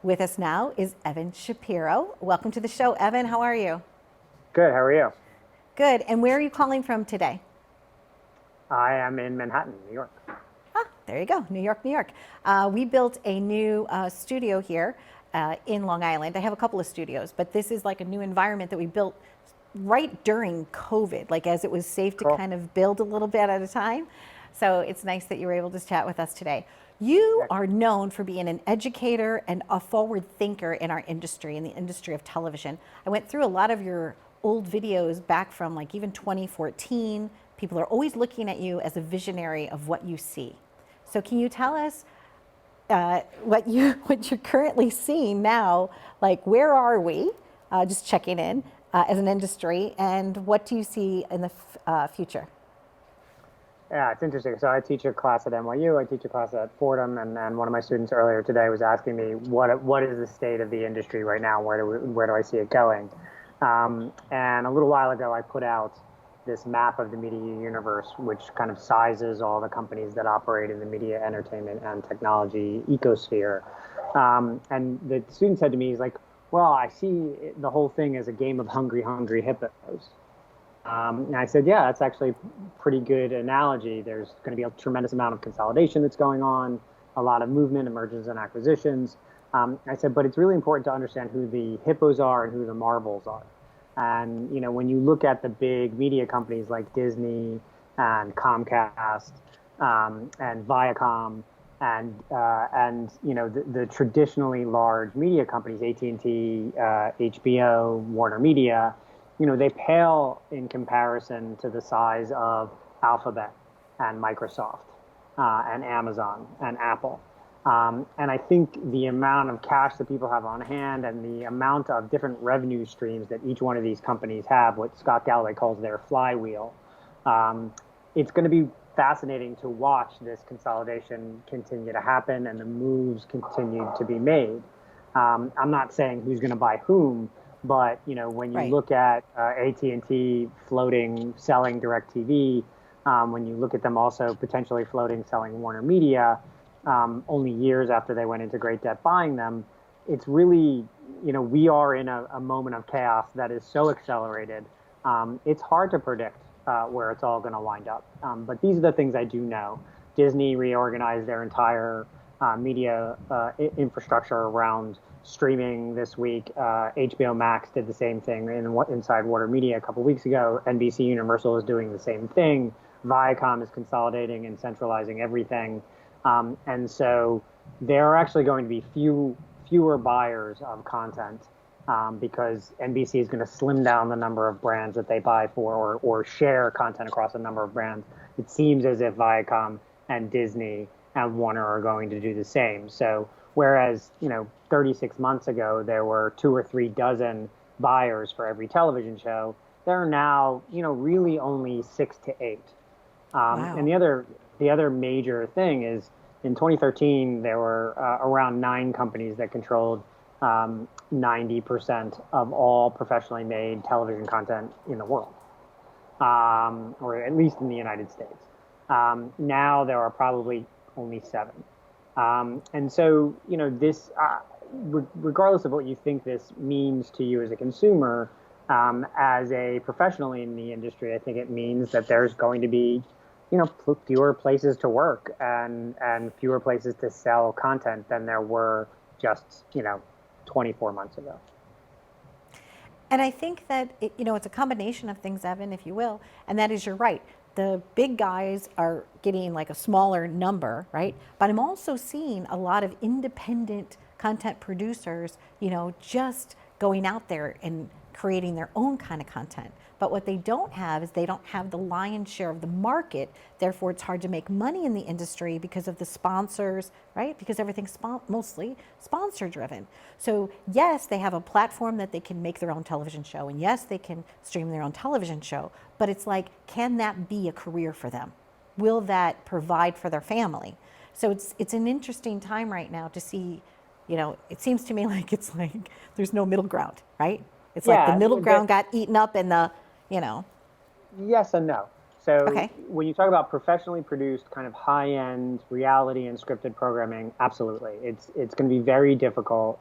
With us now is Evan Shapiro. Welcome to the show, Evan. How are you? Good. How are you? Good. And where are you calling from today? I am in Manhattan, New York. Ah, there you go. New York, New York. We built a new studio here in Long Island. I have a couple of studios, but this is like a new environment that we built right during COVID, like as it was safe to Cool. kind of build a little bit at a time. So it's nice that you were able to chat with us today. You are known for being an educator and a forward thinker in our industry, in the industry of television. I went through a lot of your old videos back from like even 2014. People are always looking at you as a visionary of what you see. So can you tell us what you're currently seeing now? Like, where are we? Just checking in as an industry, and what do you see in the future? Yeah, it's interesting. So I teach a class at NYU. I teach a class at Fordham, and one of my students earlier today was asking me what is the state of the industry right now? Where do I see it going? And a little while ago, I put out this map of the media universe, which kind of sizes all the companies that operate in the media, entertainment, and technology ecosphere. And the student said to me, he's like, well, I see the whole thing as a game of hungry, hungry hippos. And I said, yeah, that's actually a pretty good analogy. There's going to be a tremendous amount of consolidation that's going on, a lot of movement, mergers and acquisitions. I said, but it's really important to understand who the hippos are and who the marbles are. And, you know, when you look at the big media companies like Disney and Comcast and Viacom and you know, the traditionally large media companies, AT&T, HBO, Warner Media, you know, they pale in comparison to the size of Alphabet and Microsoft and Amazon and Apple. And I think the amount of cash that people have on hand and the amount of different revenue streams that each one of these companies have, what Scott Galloway calls their flywheel, it's going to be fascinating to watch this consolidation continue to happen and the moves continue to be made. I'm not saying who's going to buy whom, but you know, when you look at AT&T floating, selling DirecTV, when you look at them also potentially floating, selling Warner Media, only years after they went into great debt buying them, it's really, you know, we are in a moment of chaos that is so accelerated. It's hard to predict where it's all going to wind up. But these are the things I do know. Disney reorganized their entire media infrastructure around streaming this week. HBO Max did the same thing inside Warner Media a couple weeks ago. NBC Universal is doing the same thing. Viacom is consolidating and centralizing everything. And so there are actually going to be fewer buyers of content because NBC is going to slim down the number of brands that they buy for or share content across a number of brands. It seems as if Viacom and Disney and Warner are going to do the same. So whereas, you know, 36 months ago, there were 2 or 3 dozen buyers for every television show, there are now, you know, really only 6 to 8. Wow. And the other major thing is in 2013, there were around 9 companies that controlled 90% of all professionally made television content in the world, or at least in the United States. Now there are probably only 7. And so, you know, this, regardless of what you think this means to you as a consumer, as a professional in the industry, I think it means that there's going to be, you know, fewer places to work and fewer places to sell content than there were just, you know, 24 months ago. And I think that, you know, it's a combination of things, Evan, if you will, and that is, you're right. The big guys are getting like a smaller number, right? But I'm also seeing a lot of independent content producers, you know, just going out there and creating their own kind of content. But what they don't have is they don't have the lion's share of the market. Therefore, it's hard to make money in the industry because of the sponsors, right? Because everything's mostly sponsor driven. So yes, they have a platform that they can make their own television show. And yes, they can stream their own television show. But it's like, can that be a career for them? Will that provide for their family? So it's an interesting time right now to see, you know, it seems to me like it's like there's no middle ground, right? It's like the middle ground got eaten up in the, you know. Yes and no. So when you talk about professionally produced kind of high-end reality and scripted programming, absolutely. It's going to be very difficult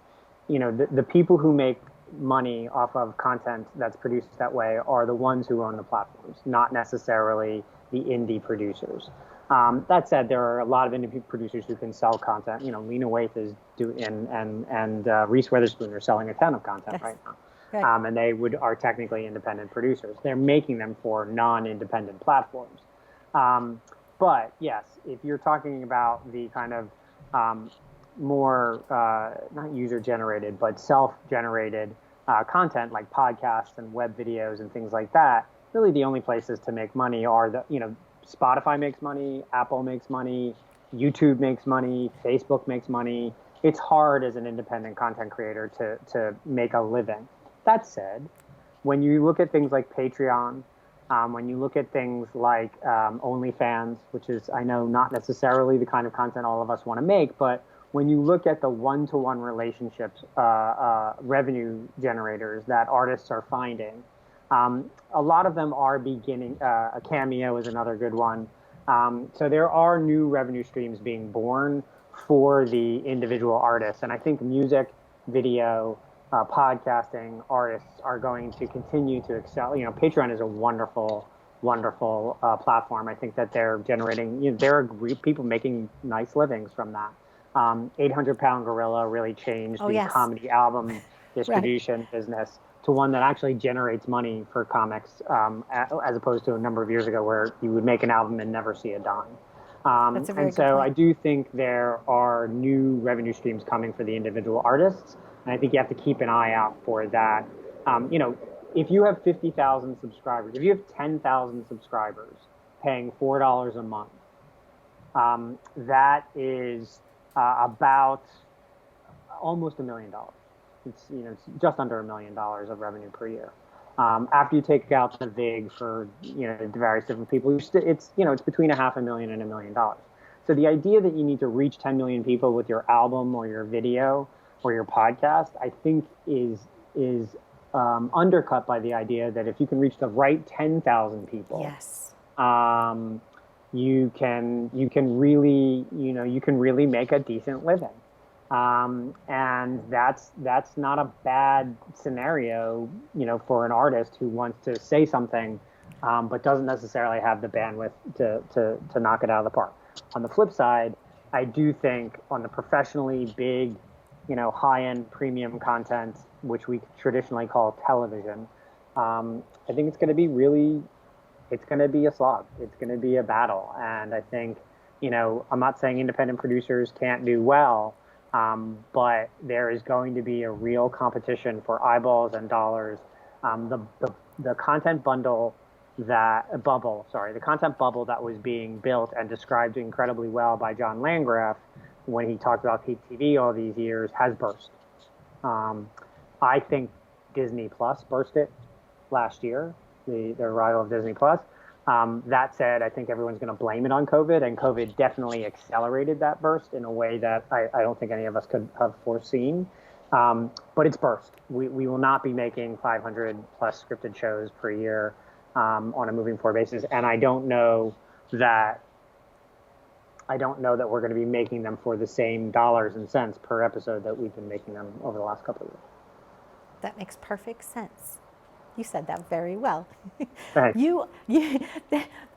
the people who make money off of content that's produced that way are the ones who own the platforms, not necessarily the indie producers. That said, there are a lot of indie producers who can sell content. Lena Waithe is doing, and Reese Witherspoon are selling a ton of content right now. Right. And they are technically independent producers. They're making them for non-independent platforms. But yes, if you're talking about the kind of more not user-generated, but self-generated content like podcasts and web videos and things like that, really the only places to make money are Spotify makes money, Apple makes money, YouTube makes money, Facebook makes money. It's hard as an independent content creator to make a living. That said, when you look at things like Patreon, when you look at things like OnlyFans, which is, I know, not necessarily the kind of content all of us want to make, but when you look at the one-to-one relationships, revenue generators that artists are finding, a lot of them are beginning. A Cameo is another good one. So there are new revenue streams being born for the individual artists, and I think music, video, podcasting artists are going to continue to excel. Patreon is a wonderful platform. I think that they're generating. There are people making nice livings from that. 800-Pound Gorilla really changed the comedy album distribution business to one that actually generates money for comics, as opposed to a number of years ago where you would make an album and never see a dime. That's a very and good so point. I do think there are new revenue streams coming for the individual artists, and I think you have to keep an eye out for that. If you have 50,000 subscribers, if you have 10,000 subscribers paying $4 a month, that is about almost $1 million. It's just under $1 million of revenue per year. After you take out the VIG for the various different people, it's between $500,000 and $1 million. So the idea that you need to reach 10 million people with your album or your video or your podcast, I think is undercut by the idea that if you can reach the right 10,000 people, yes, you can really make a decent living. And that's not a bad scenario, for an artist who wants to say something, but doesn't necessarily have the bandwidth to knock it out of the park. On the flip side, I do think on the professionally big, high-end premium content, which we traditionally call television, I think it's going to be a slog. It's going to be a battle. And I think, I'm not saying independent producers can't do well, but there is going to be a real competition for eyeballs and dollars. The content bubble that was being built and described incredibly well by John Landgraf when he talked about peak TV all these years has burst. I think Disney Plus burst it last year, the arrival of Disney Plus. That said, I think everyone's going to blame it on COVID, and COVID definitely accelerated that burst in a way that I don't think any of us could have foreseen. But it's burst. We will not be making 500 plus scripted shows per year on a moving forward basis, and I don't know that we're going to be making them for the same dollars and cents per episode that we've been making them over the last couple of years. that makes perfect sense. You said that very well. Thanks. I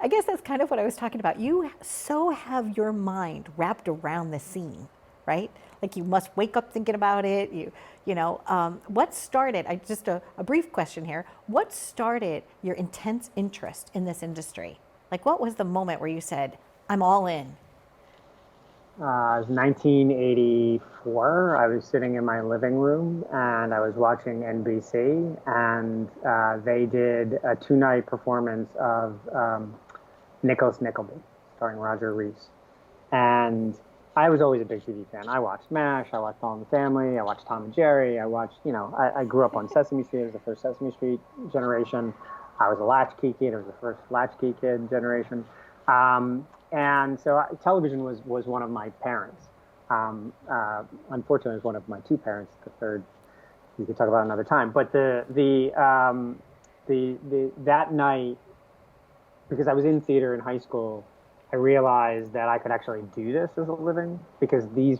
guess that's kind of what I was talking about. You so have your mind wrapped around the scene, right? Like you must wake up thinking about it. What started, just a brief question here. What started your intense interest in this industry? Like what was the moment where you said, I'm all in? It was 1984. I was sitting in my living room and I was watching NBC, and they did a 2-night performance of Nicholas Nickleby, starring Roger Rees. And I was always a big TV fan. I watched MASH, I watched All in the Family, I watched Tom and Jerry, I watched, I grew up on Sesame Street. I was the first Sesame Street generation. I was a latchkey kid. I was the first latchkey kid generation. And so television was one of my parents. Unfortunately, it was one of my 2 parents. The third, we could talk about another time. But that night, because I was in theater in high school, I realized that I could actually do this as a living because it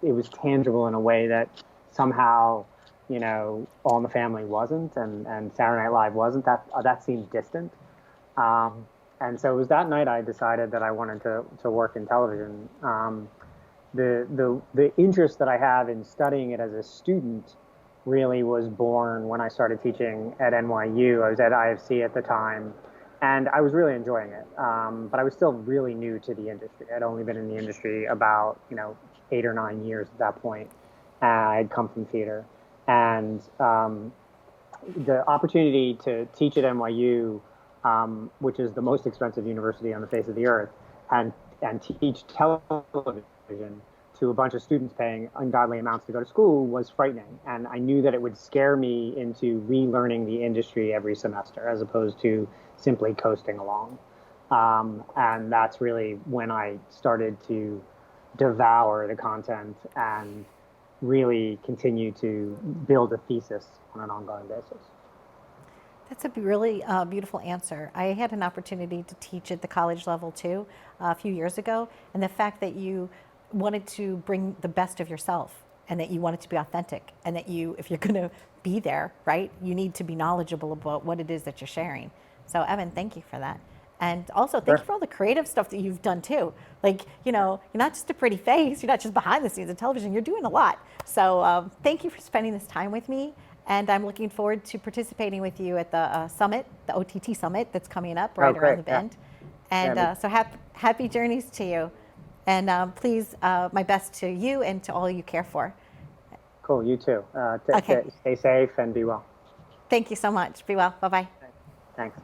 was tangible in a way that somehow, All in the Family wasn't, and Saturday Night Live wasn't. That seemed distant. And so it was that night I decided that I wanted to work in television. The interest that I have in studying it as a student really was born when I started teaching at NYU. I was at IFC at the time, and I was really enjoying it. But I was still really new to the industry. I'd only been in the industry about 8 or 9 years at that point. I'd come from theater, and the opportunity to teach at NYU, which is the most expensive university on the face of the earth, and teach television to a bunch of students paying ungodly amounts to go to school was frightening. And I knew that it would scare me into relearning the industry every semester as opposed to simply coasting along. And that's really when I started to devour the content and really continue to build a thesis on an ongoing basis. That's a really beautiful answer. I had an opportunity to teach at the college level too a few years ago, and the fact that you wanted to bring the best of yourself and that you wanted to be authentic, and that if you're going to be there, right, you need to be knowledgeable about what it is that you're sharing. So Evan, thank you for that. And also thank you for all the creative stuff that you've done too. Like, you're not just a pretty face, you're not just behind the scenes of television, you're doing a lot. So thank you for spending this time with me. And I'm looking forward to participating with you at the summit, the OTT summit that's coming up right around the bend. And so happy journeys to you. And please, my best to you and to all you care for. Cool, you too. Stay safe and be well. Thank you so much. Be well. Bye-bye. Thanks.